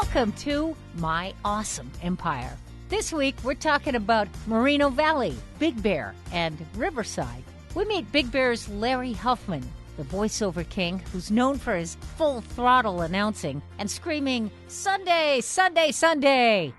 Welcome to My Awesome Empire. This week, we're talking about Moreno Valley, Big Bear, and Riverside. We meet Big Bear's Larry Huffman, the voiceover king who's known for his full-throttle announcing and screaming, "Sunday, Sunday, Sunday!"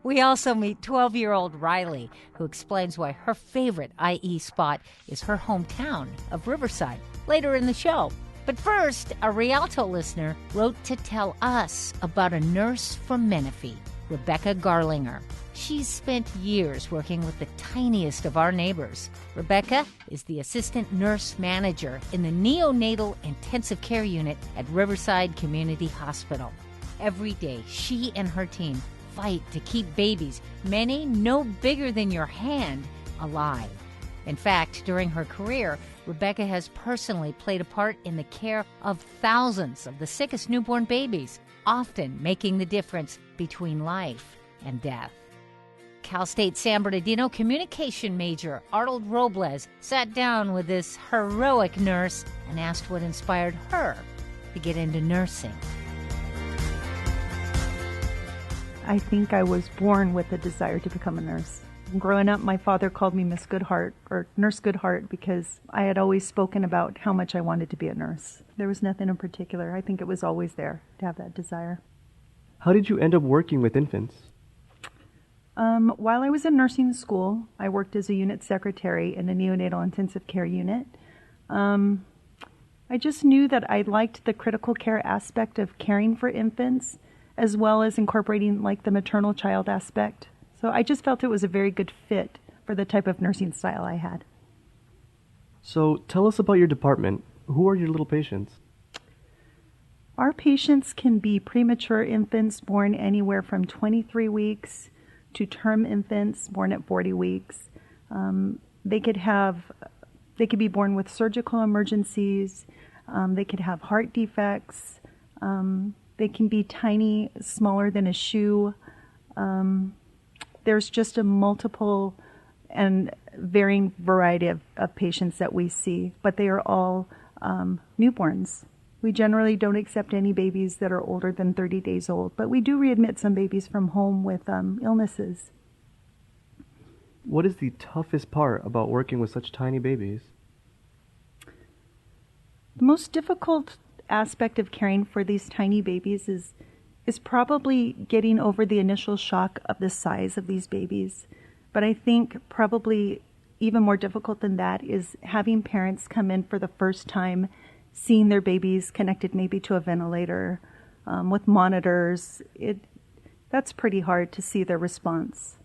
We also meet 12-year-old Riley, who explains why her favorite IE spot is her hometown of Riverside, later in the show. But first, a Rialto listener wrote to tell us about a nurse from Menifee, Rebecca Garlinger. She's spent years working with the tiniest of our neighbors. Rebecca is the assistant nurse manager in the neonatal intensive care unit at Riverside Community Hospital. Every day, she and her team fight to keep babies, many no bigger than your hand, alive. In fact, during her career, Rebecca has personally played a part in the care of thousands of the sickest newborn babies, often making the difference between life and death. Cal State San Bernardino communication major Arnold Robles sat down with this heroic nurse and asked what inspired her to get into nursing. I think I was born with a desire to become a nurse. Growing up, my father called me Miss Goodheart, or Nurse Goodheart, because I had always spoken about how much I wanted to be a nurse. There was nothing in particular. I think it was always there to have that desire. How did you end up working with infants? While I was in nursing school, I worked as a unit secretary in a neonatal intensive care unit. I just knew that I liked the critical care aspect of caring for infants, as well as incorporating like the maternal child aspect. So I just felt it was a very good fit for the type of nursing style I had. So tell us about your department. Who are your little patients? Our patients can be premature infants born anywhere from 23 weeks to term infants born at 40 weeks. They could be born with surgical emergencies. They could have heart defects. They can be tiny, smaller than a shoe. There's just a multiple and varying variety of patients that we see, but they are all newborns. We generally don't accept any babies that are older than 30 days old, but we do readmit some babies from home with illnesses. What is the toughest part about working with such tiny babies? The most difficult aspect of caring for these tiny babies is probably getting over the initial shock of the size of these babies. But I think probably even more difficult than that is having parents come in for the first time, seeing their babies connected maybe to a ventilator, with monitors. That's pretty hard to see their response.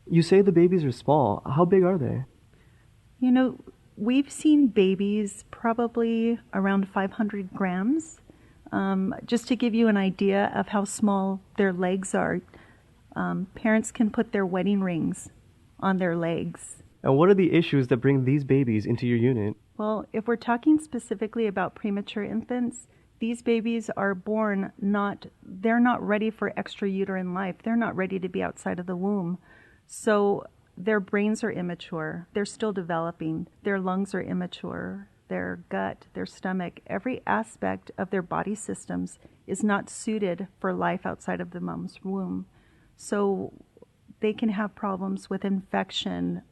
You say the babies are small. How big are they? You know, we've seen babies probably around 500 grams. Just to give you an idea of how small their legs are, parents can put their wedding rings on their legs. And what are the issues that bring these babies into your unit? Well, if we're talking specifically about premature infants, these babies are born they're not ready for extrauterine life. They're not ready to be outside of the womb. So their brains are immature. They're still developing. Their lungs are immature. Their gut, their stomach, every aspect of their body systems is not suited for life outside of the mom's womb. So they can have problems with infection,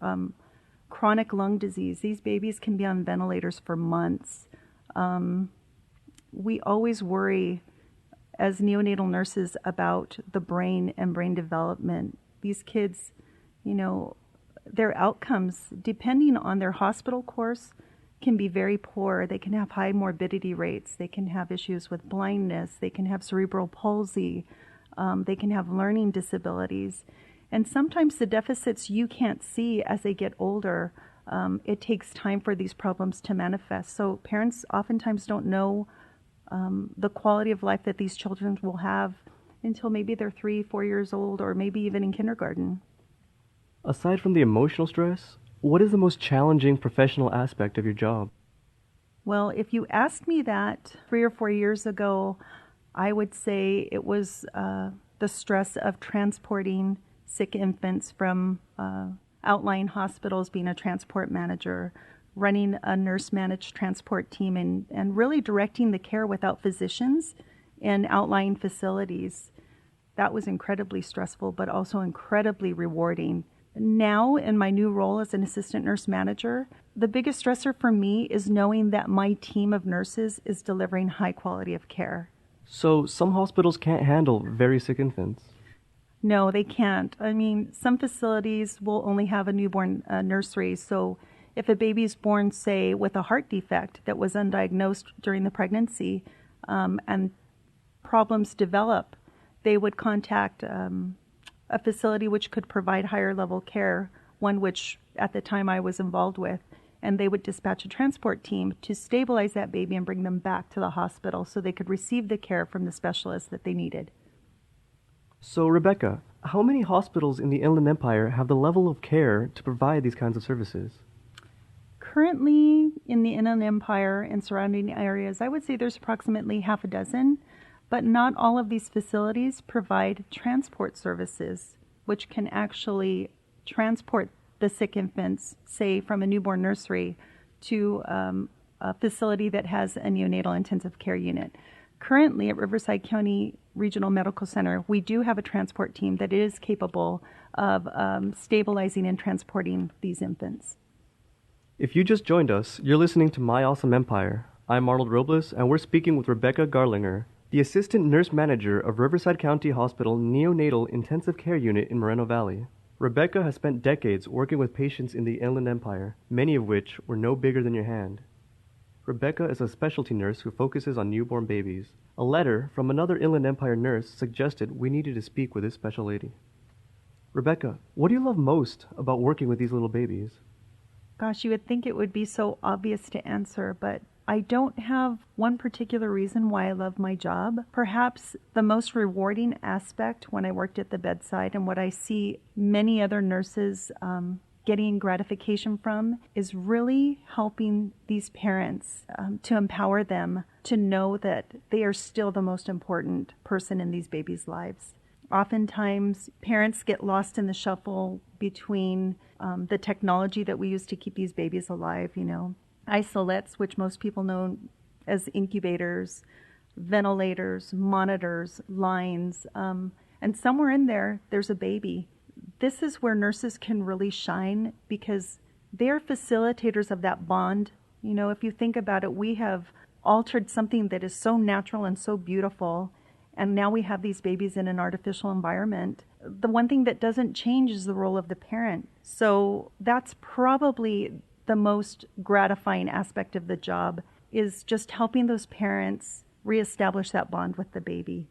chronic lung disease. These babies can be on ventilators for months. We always worry as neonatal nurses about the brain and brain development. These kids, their outcomes, depending on their hospital course, can be very poor. They can have high morbidity rates. They can have issues with blindness. They can have cerebral palsy. They can have learning disabilities. And sometimes the deficits you can't see as they get older. It takes time for these problems to manifest. So parents oftentimes don't know the quality of life that these children will have until maybe they're 3, 4 years old, or maybe even in kindergarten. Aside from the emotional stress, what is the most challenging professional aspect of your job? Well, if you asked me that 3 or 4 years ago, I would say it was the stress of transporting sick infants from outlying hospitals, being a transport manager, running a nurse-managed transport team, and really directing the care without physicians in outlying facilities. That was incredibly stressful, but also incredibly rewarding. Now, in my new role as an assistant nurse manager, the biggest stressor for me is knowing that my team of nurses is delivering high quality of care. So some hospitals can't handle very sick infants. No, they can't. I mean, some facilities will only have a newborn nursery. So if a baby is born, say, with a heart defect that was undiagnosed during the pregnancy and problems develop, they would contact a facility which could provide higher level care, one which at the time I was involved with, and they would dispatch a transport team to stabilize that baby and bring them back to the hospital so they could receive the care from the specialist that they needed. So, Rebecca, how many hospitals in the Inland Empire have the level of care to provide these kinds of services? Currently, in the Inland Empire and surrounding areas, I would say there's approximately half a dozen, but not all of these facilities provide transport services, which can actually transport the sick infants, say, from a newborn nursery to a facility that has a neonatal intensive care unit. Currently, at Riverside County Regional Medical Center, we do have a transport team that is capable of stabilizing and transporting these infants. If you just joined us, you're listening to My Awesome Empire. I'm Arnold Robles, and we're speaking with Rebecca Garlinger, the Assistant Nurse Manager of Riverside County Hospital Neonatal Intensive Care Unit in Moreno Valley. Rebecca has spent decades working with patients in the Inland Empire, many of which were no bigger than your hand. Rebecca is a specialty nurse who focuses on newborn babies. A letter from another Inland Empire nurse suggested we needed to speak with this special lady. Rebecca, what do you love most about working with these little babies? Gosh, you would think it would be so obvious to answer, but I don't have one particular reason why I love my job. Perhaps the most rewarding aspect when I worked at the bedside and what I see many other nurses getting gratification from is really helping these parents to empower them to know that they are still the most important person in these babies' lives. Oftentimes, parents get lost in the shuffle between the technology that we use to keep these babies alive, isolates, which most people know as incubators, ventilators, monitors, lines, and somewhere in there, there's a baby. This is where nurses can really shine because they're facilitators of that bond. If you think about it, we have altered something that is so natural and so beautiful, and now we have these babies in an artificial environment. The one thing that doesn't change is the role of the parent. So that's probably the most gratifying aspect of the job, is just helping those parents reestablish that bond with the baby.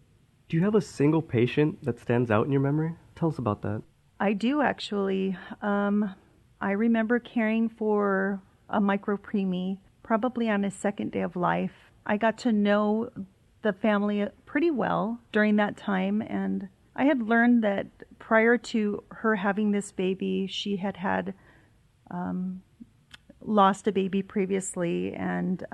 Do you have a single patient that stands out in your memory? Tell us about that. I do, actually. I remember caring for a micro-preemie, probably on his second day of life. I got to know the family pretty well during that time, and I had learned that prior to her having this baby, she had lost a baby previously and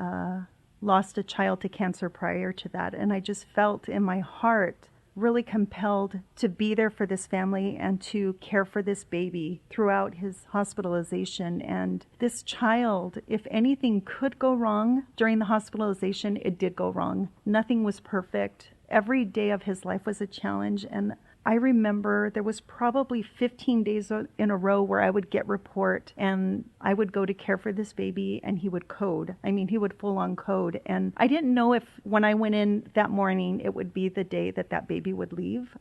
lost a child to cancer prior to that. And I just felt in my heart really compelled to be there for this family and to care for this baby throughout his hospitalization. And this child, if anything could go wrong during the hospitalization, it did go wrong. Nothing was perfect. Every day of his life was a challenge. And I remember there was probably 15 days in a row where I would get report and I would go to care for this baby and he would code. I mean, he would full on code. And I didn't know if when I went in that morning, it would be the day that that baby would leave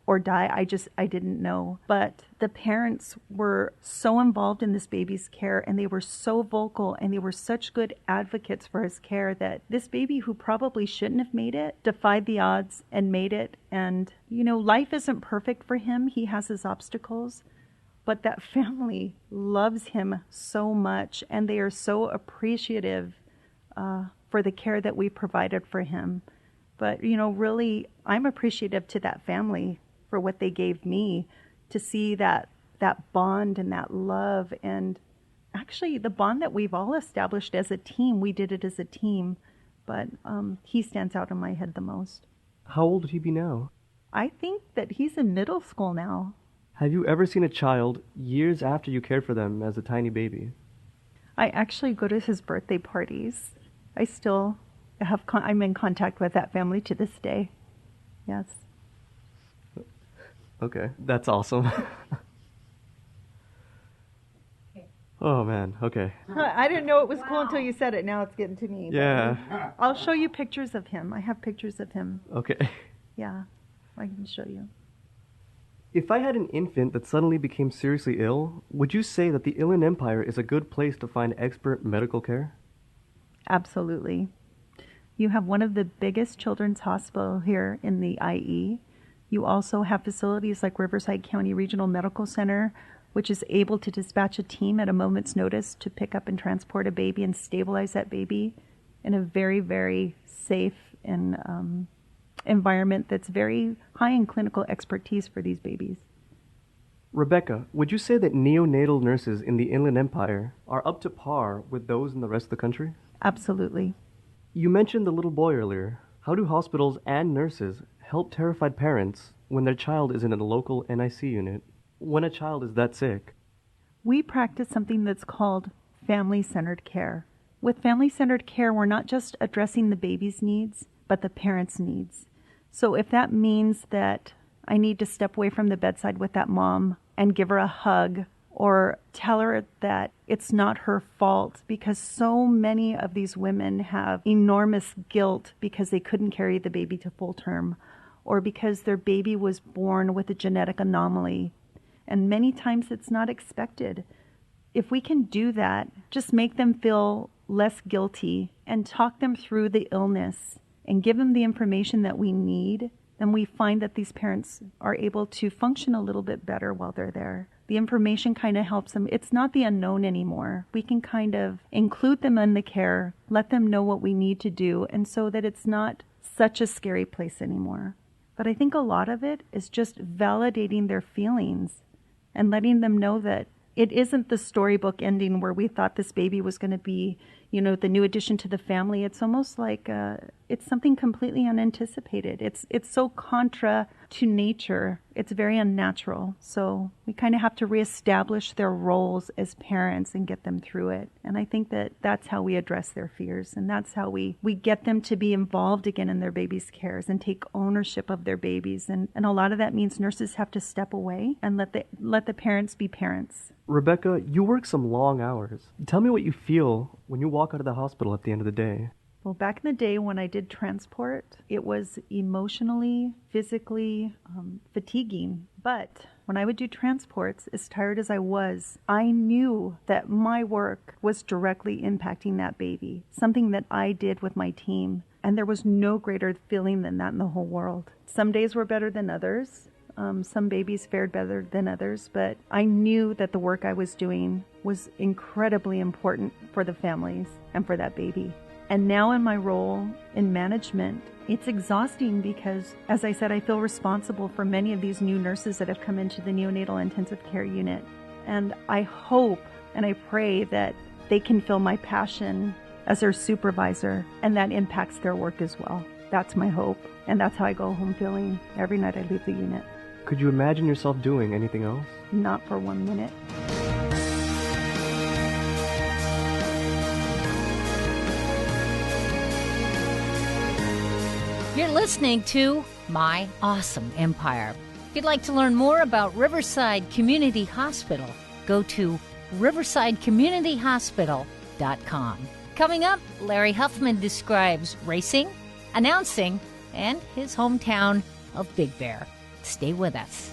or die. I didn't know. But the parents were so involved in this baby's care and they were so vocal and they were such good advocates for his care that this baby, who probably shouldn't have made it, defied the odds and made it. And, life isn't perfect for him. He has his obstacles. But that family loves him so much, and they are so appreciative for the care that we provided for him. But, really, I'm appreciative to that family for what they gave me, to see that bond and that love, and actually the bond that we've all established as a team. We did it as a team, but he stands out in my head the most. How old would he be now? I think that he's in middle school now. Have you ever seen a child years after you cared for them as a tiny baby? I actually go to his birthday parties. I still I'm in contact with that family to this day. Yes. Okay, that's awesome. Oh, man, okay. I didn't know it was cool until you said it. Now it's getting to me. Yeah. I'll show you pictures of him. I have pictures of him. Okay. Yeah, I can show you. If I had an infant that suddenly became seriously ill, would you say that the Inland Empire is a good place to find expert medical care? Absolutely. You have one of the biggest children's hospitals here in the IE. You also have facilities like Riverside County Regional Medical Center, which is able to dispatch a team at a moment's notice to pick up and transport a baby and stabilize that baby in a very, very safe and environment that's very high in clinical expertise for these babies. Rebecca, would you say that neonatal nurses in the Inland Empire are up to par with those in the rest of the country? Absolutely. You mentioned the little boy earlier. How do hospitals and nurses help terrified parents when their child is in a local NIC unit? When a child is that sick? We practice something that's called family-centered care. With family-centered care, we're not just addressing the baby's needs, but the parents' needs. So if that means that I need to step away from the bedside with that mom and give her a hug or tell her that it's not her fault, because so many of these women have enormous guilt because they couldn't carry the baby to full term, or because their baby was born with a genetic anomaly. And many times it's not expected. If we can do that, just make them feel less guilty and talk them through the illness and give them the information that we need, then we find that these parents are able to function a little bit better while they're there. The information kind of helps them. It's not the unknown anymore. We can kind of include them in the care, let them know what we need to do, and so that it's not such a scary place anymore. But I think a lot of it is just validating their feelings and letting them know that it isn't the storybook ending where we thought this baby was going to be, the new addition to the family. It's almost like it's something completely unanticipated. It's so contra to nature. It's very unnatural. So we kind of have to reestablish their roles as parents and get them through it. And I think that that's how we address their fears. And that's how we get them to be involved again in their babies' cares and take ownership of their babies. And a lot of that means nurses have to step away and let the parents be parents. Rebecca, you work some long hours. Tell me what you feel when you walk out of the hospital at the end of the day. Well, back in the day when I did transport, it was emotionally, physically fatiguing. But when I would do transports, as tired as I was, I knew that my work was directly impacting that baby, something that I did with my team. And there was no greater feeling than that in the whole world. Some days were better than others. Some babies fared better than others, but I knew that the work I was doing was incredibly important for the families and for that baby. And now in my role in management, it's exhausting because, as I said, I feel responsible for many of these new nurses that have come into the neonatal intensive care unit. And I hope and I pray that they can feel my passion as their supervisor, and that impacts their work as well. That's my hope, and that's how I go home feeling every night I leave the unit. Could you imagine yourself doing anything else? Not for 1 minute. You're listening to My Awesome Empire. If you'd like to learn more about Riverside Community Hospital, go to riversidecommunityhospital.com. Coming up, Larry Huffman describes racing, announcing, and his hometown of Big Bear. Stay with us.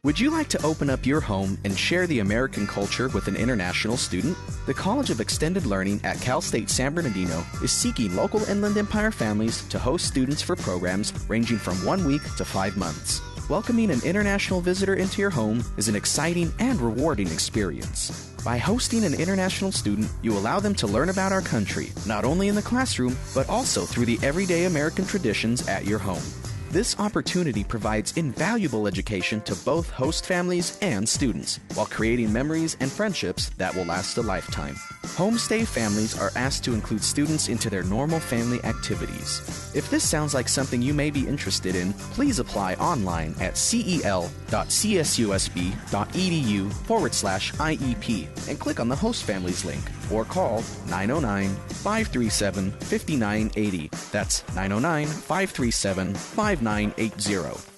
Would you like to open up your home and share the American culture with an international student? The College of Extended Learning at Cal State San Bernardino is seeking local Inland Empire families to host students for programs ranging from 1 week to 5 months. Welcoming an international visitor into your home is an exciting and rewarding experience. By hosting an international student, you allow them to learn about our country, not only in the classroom, but also through the everyday American traditions at your home. This opportunity provides invaluable education to both host families and students, while creating memories and friendships that will last a lifetime. Homestay families are asked to include students into their normal family activities. If this sounds like something you may be interested in, please apply online at cel.csusb.edu/IEP and click on the host families link, or call 909-537-5980. That's 909-537-5980.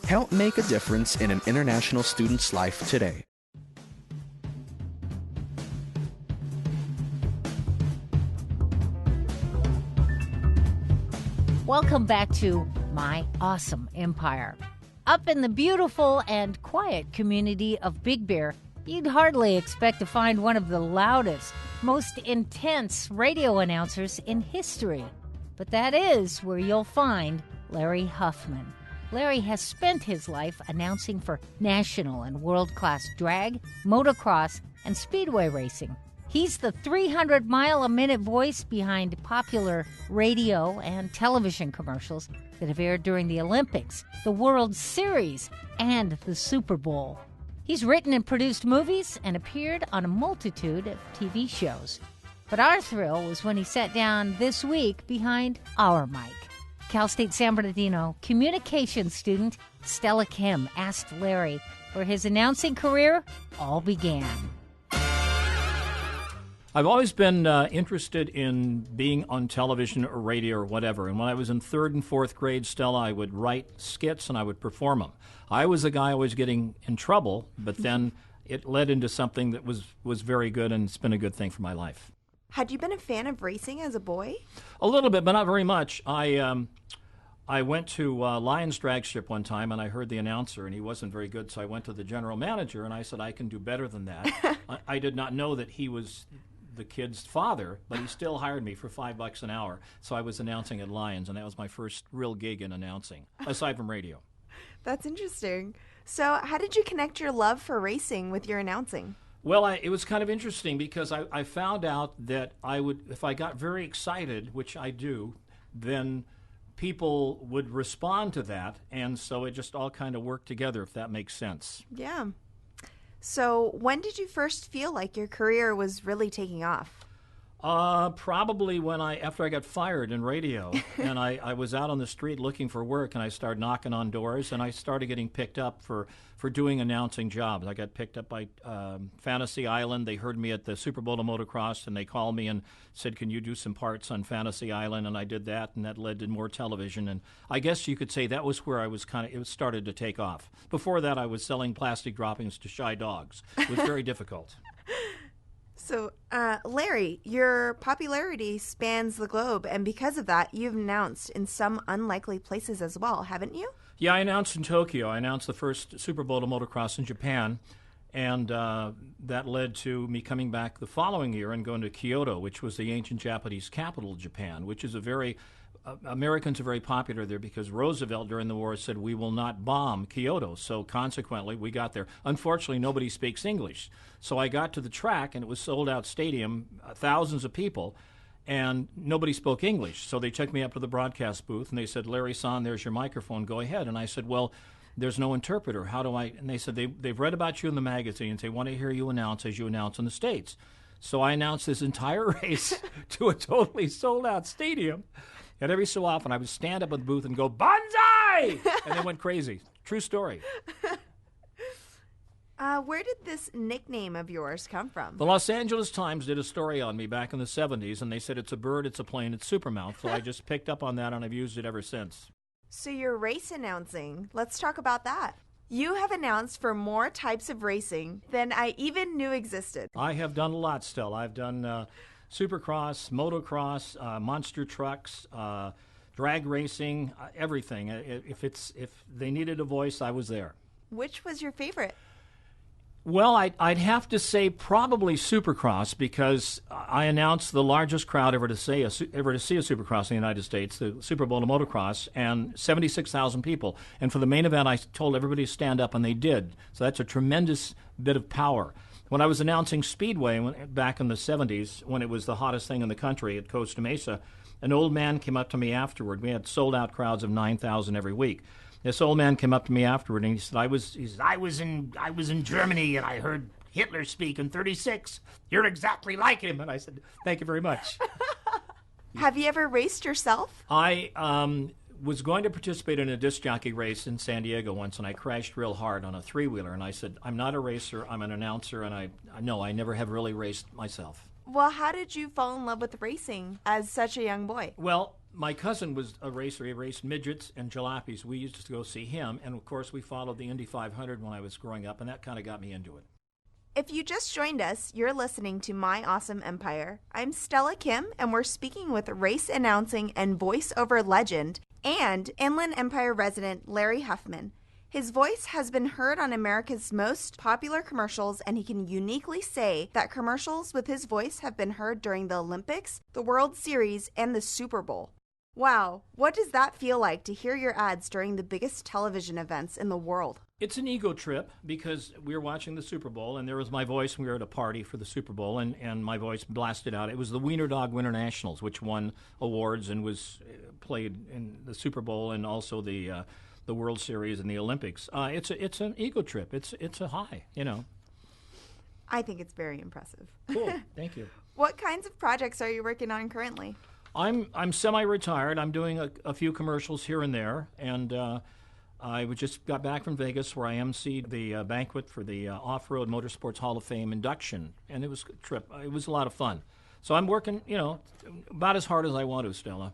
Help make a difference in an international student's life today. Welcome back to My Awesome Empire. Up in the beautiful and quiet community of Big Bear, you'd hardly expect to find one of the loudest, most intense radio announcers in history. But that is where you'll find Larry Huffman. Larry has spent his life announcing for national and world-class drag, motocross, and speedway racing. He's the 300-mile-a-minute voice behind popular radio and television commercials that have aired during the Olympics, the World Series, and the Super Bowl. He's written and produced movies and appeared on a multitude of TV shows. But our thrill was when he sat down this week behind our mic. Cal State San Bernardino communications student Stella Kim asked Larry where his announcing career all began. I've always been interested in being on television or radio or whatever. And when I was in 3rd and 4th grade, Stella, I would write skits and I would perform them. I was the guy always getting in trouble, but then it led into something that was very good, and it's been a good thing for my life. Had you been a fan of racing as a boy? A little bit, but not very much. I went to Lions Drag Strip one time, and I heard the announcer, and he wasn't very good, so I went to the general manager, and I said, I can do better than that. I did not know that he was the kid's father, but he still hired me for $5 an hour. So I was announcing at Lions, and that was my first real gig in announcing, aside from radio. That's interesting. So how did you connect your love for racing with your announcing? Well, it was kind of interesting because I found out that if I got very excited, which I do, then people would respond to that, and so it just all kind of worked together, if that makes sense. Yeah. So when did you first feel like your career was really taking off? Probably after I got fired in radio, and I was out on the street looking for work, and I started knocking on doors, and I started getting picked up for doing announcing jobs. I got picked up by Fantasy Island. They heard me at the Super Bowl of motocross, and they called me and said, can you do some parts on Fantasy Island? And I did that, and that led to more television. And I guess you could say that was where it started to take off. Before that, I was selling plastic droppings to shy dogs. It was very difficult. So, Larry, your popularity spans the globe, and because of that, you've announced in some unlikely places as well, haven't you? Yeah, I announced in Tokyo. I announced the first Super Bowl of motocross in Japan, and that led to me coming back the following year and going to Kyoto, which was the ancient Japanese capital of Japan, which is Americans are very popular there because Roosevelt during the war said we will not bomb Kyoto. So consequently, we got there. Unfortunately, nobody speaks English. So I got to the track, and it was sold-out stadium, thousands of people, and nobody spoke English. So they took me up to the broadcast booth, and they said, Larry-san, there's your microphone. Go ahead. And I said, well, there's no interpreter. How do I? And they said, they've read about you in the magazines. They want to hear you announce as you announce in the States. So I announced this entire race to a totally sold-out stadium. And every so often, I would stand up at the booth and go, Banzai! And they went crazy. True story. Where did this nickname of yours come from? The Los Angeles Times did a story on me back in the 70s, and they said it's a bird, it's a plane, it's Supermouth. So I just picked up on that, and I've used it ever since. So your race announcing, let's talk about that. You have announced for more types of racing than I even knew existed. I have done a lot, Stella. I've done Supercross, motocross, monster trucks, drag racing, everything. If they needed a voice, I was there. Which was your favorite? Well, I'd have to say probably Supercross because I announced the largest crowd ever to see a Supercross in the United States, the Super Bowl of motocross, and 76,000 people. And for the main event, I told everybody to stand up, and they did. So that's a tremendous bit of power. When I was announcing Speedway back in the 70s, when it was the hottest thing in the country at Costa Mesa, an old man came up to me afterward. We had sold-out crowds of 9,000 every week. this old man came up to me afterward and he said, I was in Germany and I heard Hitler speak in 36. You're exactly like him. And I said, thank you very much. Have you ever raced yourself? I was going to participate in a disc jockey race in San Diego once, and I crashed real hard on a three-wheeler. And I said, I'm not a racer, I'm an announcer, and I never have really raced myself. Well, how did you fall in love with racing as such a young boy? Well, my cousin was a racer. He raced midgets and jalopies. We used to go see him, and of course we followed the Indy 500 when I was growing up, and that kind of got me into it. If you just joined us, you're listening to My Awesome Empire. I'm Stella Kim, and we're speaking with race announcing and voiceover legend and Inland Empire resident Larry Huffman. His voice has been heard on America's most popular commercials, and he can uniquely say that commercials with his voice have been heard during the Olympics, the World Series, and the Super Bowl. Wow, what does that feel like to hear your ads during the biggest television events in the world? It's an ego trip because we were watching the Super Bowl, and there was my voice, and we were at a party for the Super Bowl, and my voice blasted out. It was the Wiener Dog Winter Nationals, which won awards and was played in the Super Bowl and also the World Series and the Olympics. It's an ego trip. It's a high, you know. I think it's very impressive. Cool, thank you. What kinds of projects are you working on currently? I'm semi-retired. I'm doing a few commercials here and there, and I just got back from Vegas where I emceed the banquet for the Off-Road Motorsports Hall of Fame induction, and it was a trip. It was a lot of fun. So I'm working, about as hard as I want to, Stella.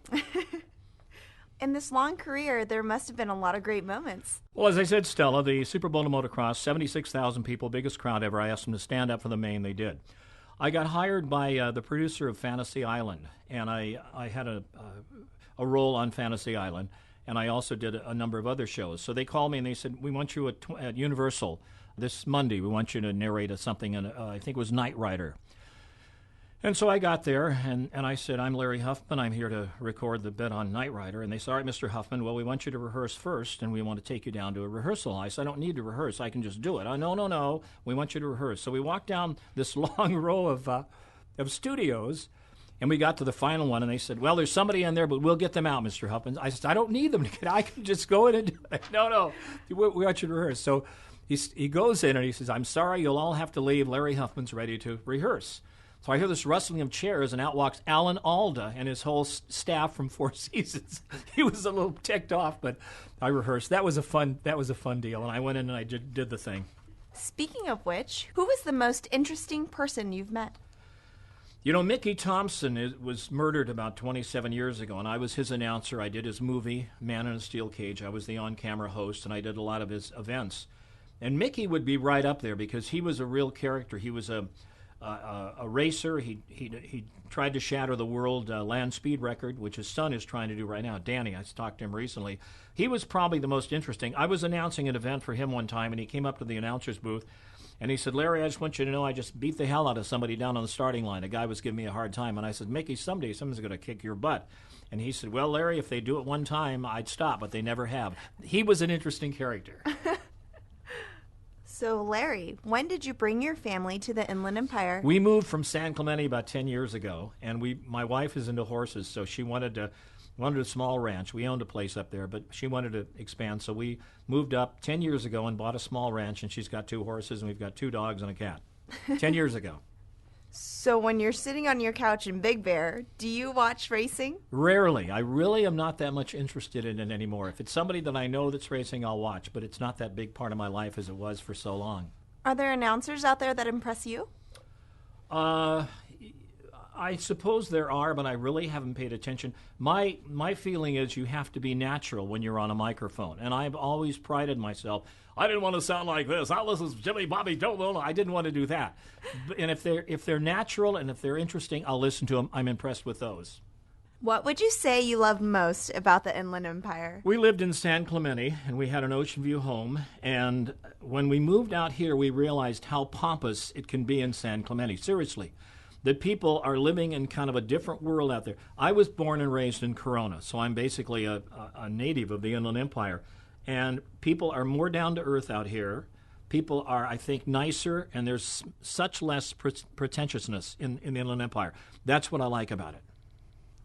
In this long career, there must have been a lot of great moments. Well, as I said, Stella, the Super Bowl of motocross, 76,000 people, biggest crowd ever. I asked them to stand up for the Maine. They did. I got hired by the producer of Fantasy Island, and I had a role on Fantasy Island, and I also did a number of other shows. So they called me and they said, we want you at Universal this Monday. We want you to narrate something, and I think it was Knight Rider. And so I got there, and I said, I'm Larry Huffman. I'm here to record the bit on Knight Rider. And they said, all right, Mr. Huffman, well, we want you to rehearse first, and we want to take you down to a rehearsal. I said, I don't need to rehearse. I can just do it. No. We want you to rehearse. So we walked down this long row of studios, and we got to the final one, and they said, well, there's somebody in there, but we'll get them out, Mr. Huffman. I said, I don't need them to get. I can just go in and do it. No, we want you to rehearse. So he goes in, and he says, I'm sorry, you'll all have to leave. Larry Huffman's ready to rehearse. So I hear this rustling of chairs, and out walks Alan Alda and his whole staff from Four Seasons. He was a little ticked off, but I rehearsed. That was a fun deal, and I went in and I did the thing. Speaking of which, who was the most interesting person you've met? Mickey Thompson was murdered about 27 years ago, and I was his announcer. I did his movie, Man in a Steel Cage. I was the on-camera host, and I did a lot of his events. And Mickey would be right up there because he was a real character. He was a racer. He tried to shatter the world land speed record, which his son is trying to do right now. Danny, I talked to him recently. He was probably the most interesting. I was announcing an event for him one time, and he came up to the announcer's booth, and he said, Larry, I just want you to know I just beat the hell out of somebody down on the starting line. A guy was giving me a hard time, and I said, Mickey, someday someone's going to kick your butt. And he said, well, Larry, if they do it one time, I'd stop, but they never have. He was an interesting character. So, Larry, when did you bring your family to the Inland Empire? We moved from San Clemente about 10 years ago, and my wife is into horses, so she wanted a small ranch. We owned a place up there, but she wanted to expand, so we moved up 10 years ago and bought a small ranch, and she's got 2 horses, and we've got 2 dogs and a cat. 10 years ago. So when you're sitting on your couch in Big Bear, do you watch racing? Rarely. I really am not that much interested in it anymore. If it's somebody that I know that's racing, I'll watch, but it's not that big part of my life as it was for so long. Are there announcers out there that impress you? I suppose there are, but I really haven't paid attention. My feeling is you have to be natural when you're on a microphone, and I've always prided myself. I didn't want to sound like this. This is Jimmy Bobby Dolan. I didn't want to do that. And if they're natural and if they're interesting, I'll listen to them. I'm impressed with those. What would you say you love most about the Inland Empire? We lived in San Clemente, and we had an ocean view home. And when we moved out here, we realized how pompous it can be in San Clemente. Seriously. That people are living in kind of a different world out there. I was born and raised in Corona, so I'm basically a native of the Inland Empire. And people are more down to earth out here. People are, I think, nicer, and there's such less pretentiousness in the Inland Empire. That's what I like about it.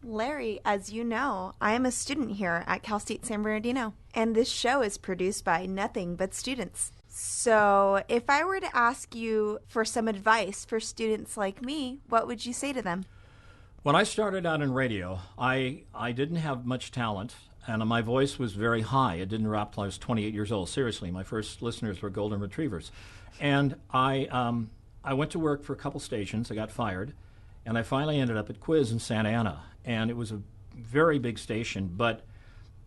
Larry, as you know, I am a student here at Cal State San Bernardino, and this show is produced by nothing but students. So if I were to ask you for some advice for students like me, what would you say to them? When I started out in radio, I didn't have much talent, and my voice was very high. It didn't rap till I was 28 years old. Seriously, my first listeners were golden retrievers. And I went to work for a couple stations. I got fired, and I finally ended up at Quiz in Santa Ana. And it was a very big station, but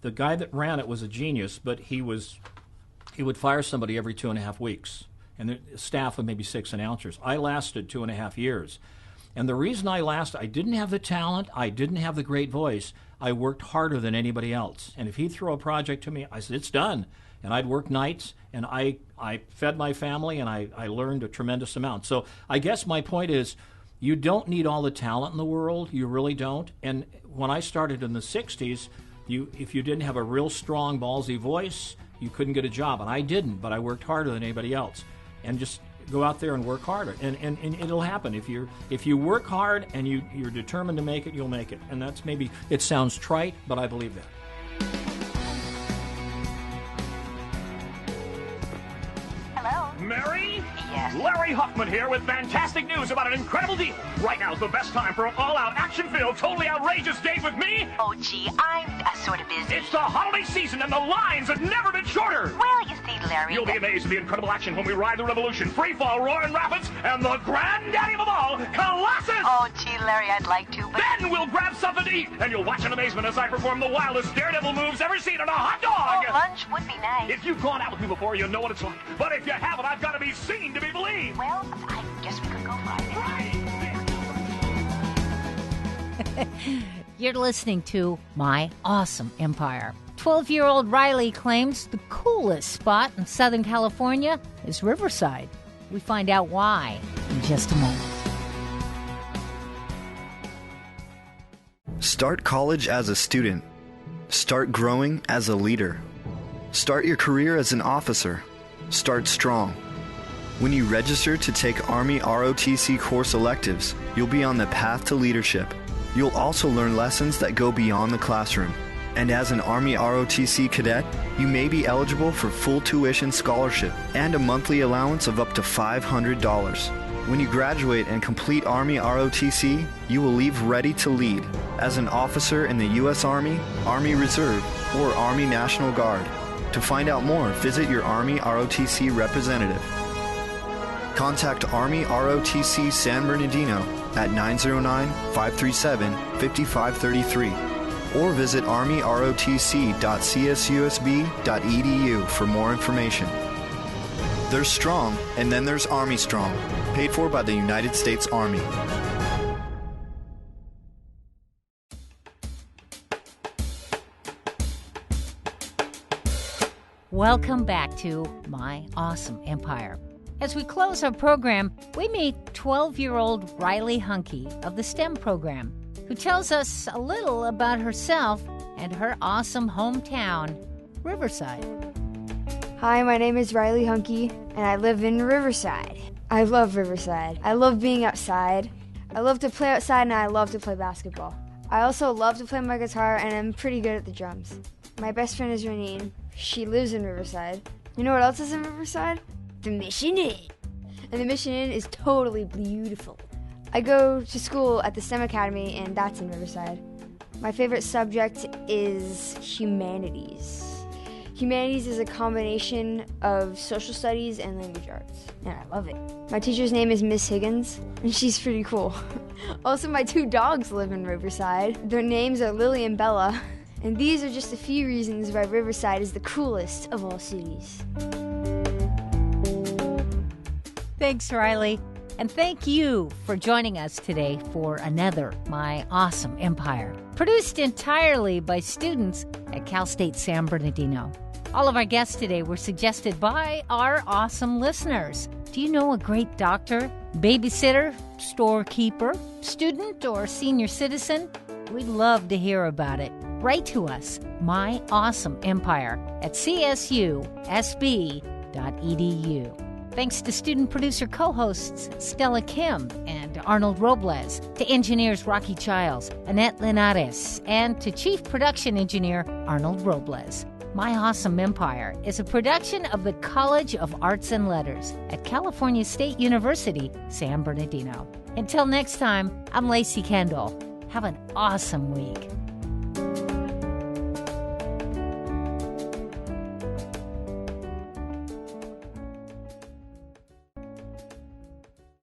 the guy that ran it was a genius, but he would fire somebody every 2.5 weeks, and the staff of maybe 6 announcers. I lasted 2.5 years. And the reason I lasted, I didn't have the talent, I didn't have the great voice. I worked harder than anybody else. And if he'd throw a project to me, I said, it's done. And I'd work nights, and I fed my family, and I learned a tremendous amount. So I guess my point is, you don't need all the talent in the world. You really don't. And when I started in the 60s, if you didn't have a real strong, ballsy voice, you couldn't get a job. And I didn't, but I worked harder than anybody else. And just go out there and work harder. And it'll happen. If you work hard and you're determined to make it, you'll make it. And that's maybe, it sounds trite, but I believe that. Mary? Yes? Larry Huffman here with fantastic news about an incredible deal. Right now is the best time for an all-out, action-filled, totally outrageous date with me. Oh, gee, I'm sort of busy. It's the holiday season and the lines have never been shorter. Well, you see, Larry... You'll be amazed at the incredible action when we ride the Revolution, Free Fall, Roaring Rapids, and the granddaddy of them all, Colossus! Oh, gee, Larry, I'd like to, but... Then we'll grab something to eat, and you'll watch in amazement as I perform the wildest daredevil moves ever seen on a hot dog! Oh, lunch would be nice. If you've gone out with me before, you know what it's like. But if you haven't, I've got to be seen to be believed. Well, I guess we could go find it. Right. You're listening to My Awesome Empire. 12-year-old Riley claims the coolest spot in Southern California is Riverside. We find out why in just a moment. Start college as a student. Start growing as a leader. Start your career as an officer. Start strong. When you register to take Army ROTC course electives, you'll be on the path to leadership. You'll also learn lessons that go beyond the classroom. And as an Army ROTC cadet, you may be eligible for full tuition scholarship and a monthly allowance of up to $500. When you graduate and complete Army ROTC, you will leave ready to lead as an officer in the U.S. Army, Army Reserve, or Army National Guard. To find out more, visit your Army ROTC representative. Contact Army ROTC San Bernardino at 909-537-5533 or visit armyrotc.csusb.edu for more information. There's Strong, and then there's Army Strong, paid for by the United States Army. Welcome back to My Awesome Empire. As we close our program, we meet 12-year-old Riley Hunke of the STEM program, who tells us a little about herself and her awesome hometown, Riverside. Hi, my name is Riley Hunke, and I live in Riverside. I love Riverside. I love being outside. I love to play outside, and I love to play basketball. I also love to play my guitar, and I'm pretty good at the drums. My best friend is Renine. She lives in Riverside. You know what else is in Riverside? The Mission Inn. And the Mission Inn is totally beautiful. I go to school at the STEM Academy, and that's in Riverside. My favorite subject is humanities. Humanities is a combination of social studies and language arts, and I love it. My teacher's name is Miss Higgins, and she's pretty cool. Also, my 2 dogs live in Riverside. Their names are Lily and Bella, and these are just a few reasons why Riverside is the coolest of all cities. Thanks, Riley. And thank you for joining us today for another My Awesome Empire, produced entirely by students at Cal State San Bernardino. All of our guests today were suggested by our awesome listeners. Do you know a great doctor, babysitter, storekeeper, student, or senior citizen? We'd love to hear about it. Write to us, My Awesome Empire, at csusb.edu. Thanks to student producer co-hosts Stella Kim and Arnold Robles, to engineers Rocky Childs, Annette Linares, and to chief production engineer Arnold Robles. My Awesome Empire is a production of the College of Arts and Letters at California State University, San Bernardino. Until next time, I'm Lacey Kendall. Have an awesome week.